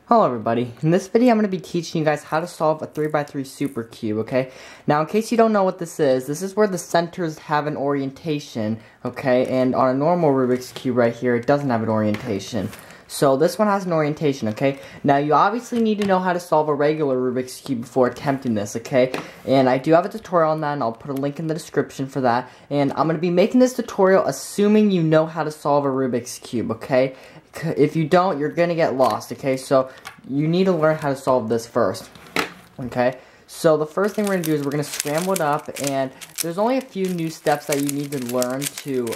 Hello everybody, in this video I'm going to be teaching you guys how to solve a 3x3 super cube, okay? Now in case you don't know what this is where the centers have an orientation, okay? And on a normal Rubik's cube right here, it doesn't have an orientation. So this one has an orientation, okay? Now you obviously need to know how to solve a regular Rubik's cube before attempting this, okay? And I do have a tutorial on that, and I'll put a link in the description for that. And I'm going to be making this tutorial assuming you know how to solve a Rubik's cube, okay? If you don't, you're going to get lost, okay? So you need to learn how to solve this first, okay? So the first thing we're going to do is we're going to scramble it up, and there's only a few new steps that you need to learn to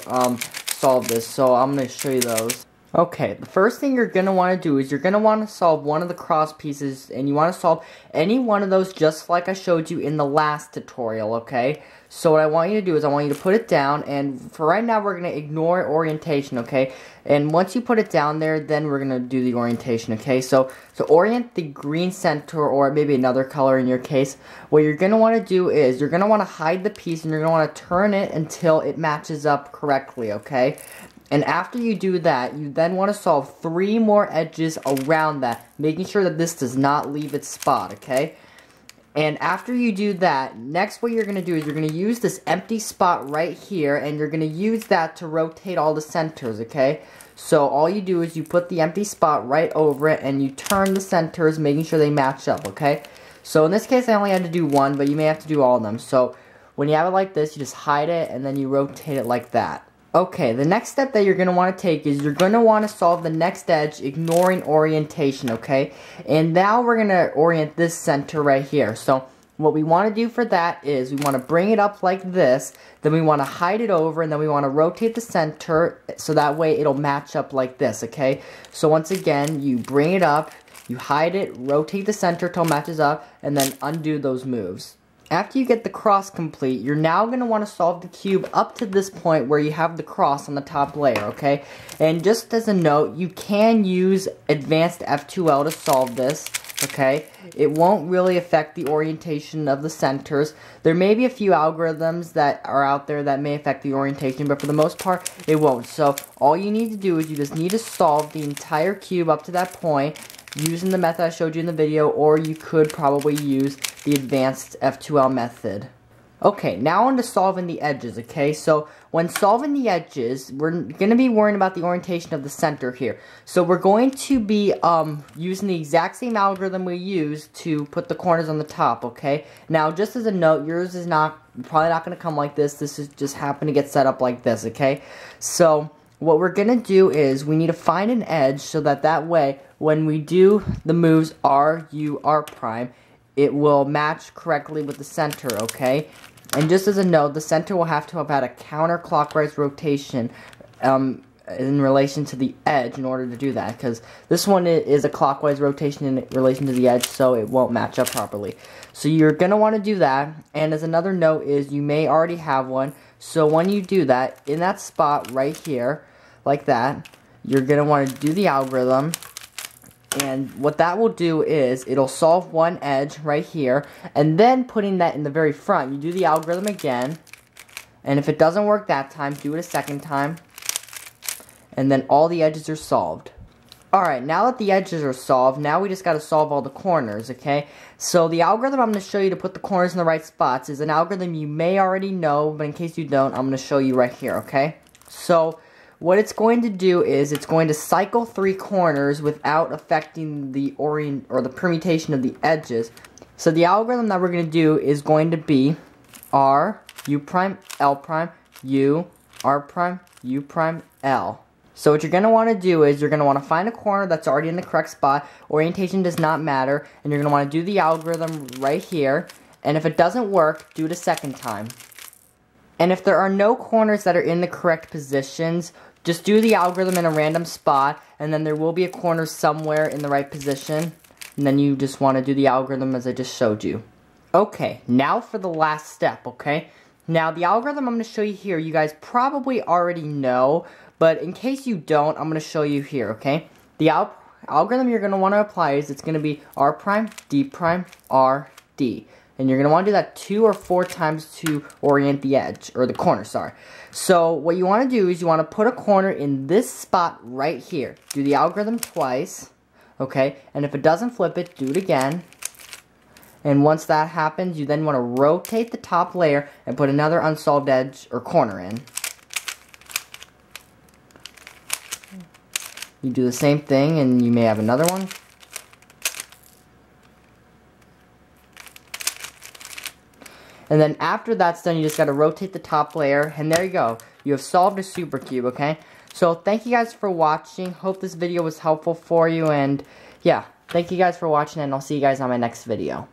solve this, so I'm going to show you those. Okay, the first thing you're going to want to do is you're going to want to solve one of the cross pieces, and you want to solve any one of those just like I showed you in the last tutorial, okay? So what I want you to do is I want you to put it down, and for right now we're going to ignore orientation, okay? And once you put it down there, then we're going to do the orientation, okay? So to orient the green center, or maybe another color in your case, what you're going to want to do is you're going to want to hide the piece, and you're going to want to turn it until it matches up correctly, okay? And after you do that, you then want to solve 3 more edges around that, making sure that this does not leave its spot, okay? And after you do that, next what you're going to do is you're going to use this empty spot right here, and you're going to use that to rotate all the centers, okay? So all you do is you put the empty spot right over it, and you turn the centers, making sure they match up, okay? So in this case, I only had to do 1, but you may have to do all of them. So when you have it like this, you just hide it, and then you rotate it like that. Okay, the next step that you're going to want to take is you're going to want to solve the next edge ignoring orientation, okay? And now we're going to orient this center right here. So what we want to do for that is we want to bring it up like this, then we want to hide it over, and then we want to rotate the center so that way it'll match up like this, okay? So once again, you bring it up, you hide it, rotate the center till it matches up, and then undo those moves. After you get the cross complete, you're now going to want to solve the cube up to this point where you have the cross on the top layer, okay? And just as a note, you can use advanced F2L to solve this, okay? It won't really affect the orientation of the centers. There may be a few algorithms that are out there that may affect the orientation, but for the most part, it won't. So all you need to do is you just need to solve the entire cube up to that point using the method I showed you in the video, or you could probably use the advanced F2L method. Okay, now on to solving the edges, okay? So when solving the edges, we're going to be worrying about the orientation of the center here. So we're going to be using the exact same algorithm we used to put the corners on the top, okay? Now, just as a note, yours is probably not going to come like this. This is just happen to get set up like this, okay? So what we're going to do is we need to find an edge so that way when we do the moves R, U, R prime, it will match correctly with the center, okay? And just as a note, the center will have to have had a counterclockwise rotation in relation to the edge in order to do that, because this one is a clockwise rotation in relation to the edge, so it won't match up properly. So you're going to want to do that, and as another note is you may already have one, so when you do that, in that spot right here, like that, you're going to want to do the algorithm. And what that will do is it'll solve one edge right here, and then putting that in the very front, you do the algorithm again, and if it doesn't work that time, do it a second time, and then all the edges are solved. Alright, now that the edges are solved, now we just got to solve all the corners, okay? So the algorithm I'm going to show you to put the corners in the right spots is an algorithm you may already know, but in case you don't, I'm going to show you right here, okay? So what it's going to do is it's going to cycle 3 corners without affecting the permutation of the edges. So the algorithm that we're going to do is going to be R, U prime, L prime, U, R prime, U prime, L. So what you're going to want to do is you're going to want to find a corner that's already in the correct spot. Orientation does not matter. And you're going to want to do the algorithm right here. And if it doesn't work, do it a second time. And if there are no corners that are in the correct positions, just do the algorithm in a random spot, and then there will be a corner somewhere in the right position, and then you just want to do the algorithm as I just showed you. Okay, now for the last step, okay? Now, the algorithm I'm going to show you here, you guys probably already know, but in case you don't, I'm going to show you here, okay? The algorithm you're going to want to apply is it's going to be R prime, D prime, R, D. And you're going to want to do that 2 or 4 times to orient the edge, or the corner, sorry. So what you want to do is you want to put a corner in this spot right here. Do the algorithm twice, okay? And if it doesn't flip it, do it again. And once that happens, you then want to rotate the top layer and put another unsolved edge or corner in. You do the same thing and you may have another one. And then after that's done, you just got to rotate the top layer, and there you go. You have solved a super cube, okay? So thank you guys for watching. Hope this video was helpful for you, and yeah, thank you guys for watching, and I'll see you guys on my next video.